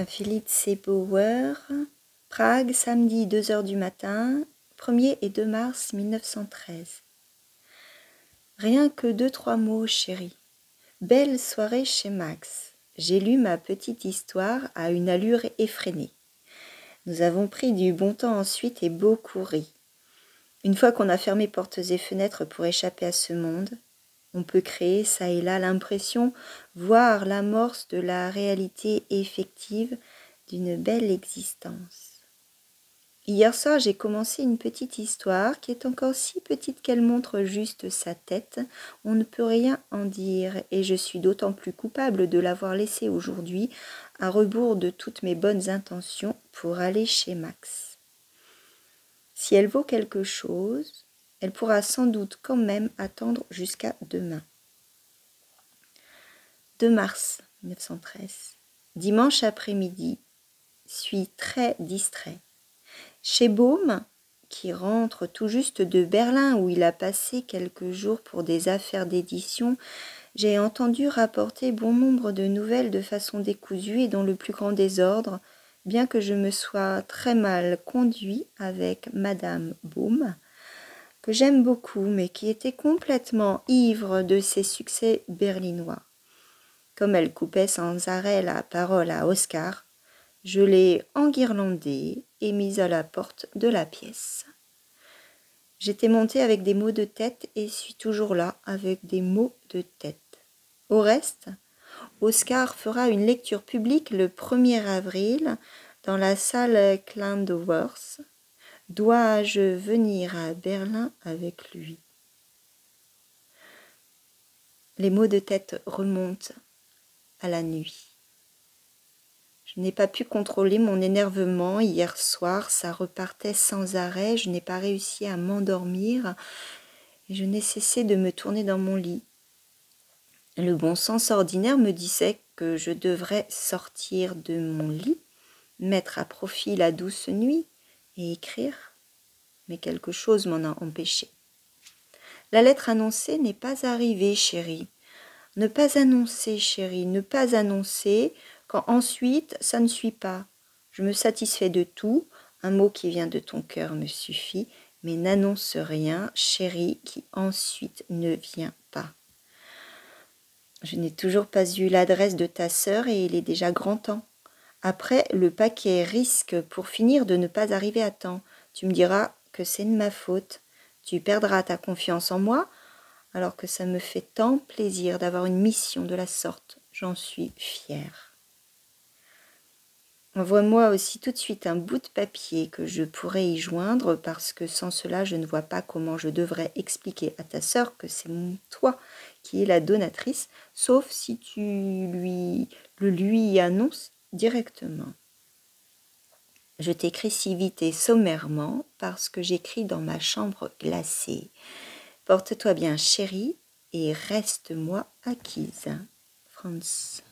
Philippe Sebauer, Prague, samedi 2 h du matin, 1er et 2 mars 1913. Rien que 2-3 mots, chérie. Belle soirée chez Max. J'ai lu ma petite histoire à une allure effrénée. Nous avons pris du bon temps ensuite et beaucoup ri. Une fois qu'on a fermé portes et fenêtres pour échapper à ce monde, on peut créer çà et là l'impression, voire l'amorce de la réalité effective d'une belle existence. Hier soir, j'ai commencé une petite histoire qui est encore si petite qu'elle montre juste sa tête. On ne peut rien en dire et je suis d'autant plus coupable de l'avoir laissée aujourd'hui à rebours de toutes mes bonnes intentions pour aller chez Max. Si elle vaut quelque chose, elle pourra sans doute quand même attendre jusqu'à demain. 2 mars 1913. Dimanche après-midi. Suis très distrait. Chez Baume, qui rentre tout juste de Berlin où il a passé quelques jours pour des affaires d'édition, j'ai entendu rapporter bon nombre de nouvelles de façon décousue et dans le plus grand désordre, bien que je me sois très mal conduit avec Madame Baume, que j'aime beaucoup mais qui était complètement ivre de ses succès berlinois. Comme elle coupait sans arrêt la parole à Oscar, je l'ai enguirlandée et mise à la porte de la pièce. J'étais montée avec des maux de tête et suis toujours là avec des maux de tête. Au reste, Oscar fera une lecture publique le 1er avril dans la salle Kleindorfs. Dois-je venir à Berlin avec lui? Les maux de tête remontent à la nuit. Je n'ai pas pu contrôler mon énervement hier soir, ça repartait sans arrêt, je n'ai pas réussi à m'endormir et je n'ai cessé de me tourner dans mon lit. Le bon sens ordinaire me disait que je devrais sortir de mon lit, mettre à profit la douce nuit et écrire, mais quelque chose m'en a empêché. La lettre annoncée n'est pas arrivée, chérie. Ne pas annoncer, chérie, ne pas annoncer, quand ensuite ça ne suit pas. Je me satisfais de tout, un mot qui vient de ton cœur me suffit, mais n'annonce rien, chérie, qui ensuite ne vient pas. Je n'ai toujours pas eu l'adresse de ta sœur et il est déjà grand temps. Après, le paquet risque pour finir de ne pas arriver à temps. Tu me diras que c'est de ma faute. Tu perdras ta confiance en moi, alors que ça me fait tant plaisir d'avoir une mission de la sorte. J'en suis fière. Envoie-moi aussi tout de suite un bout de papier que je pourrais y joindre parce que sans cela, je ne vois pas comment je devrais expliquer à ta sœur que c'est toi qui es la donatrice, sauf si tu lui annonces directement. Je t'écris si vite et sommairement parce que j'écris dans ma chambre glacée. Porte-toi bien, chérie, et reste-moi acquise. Franz.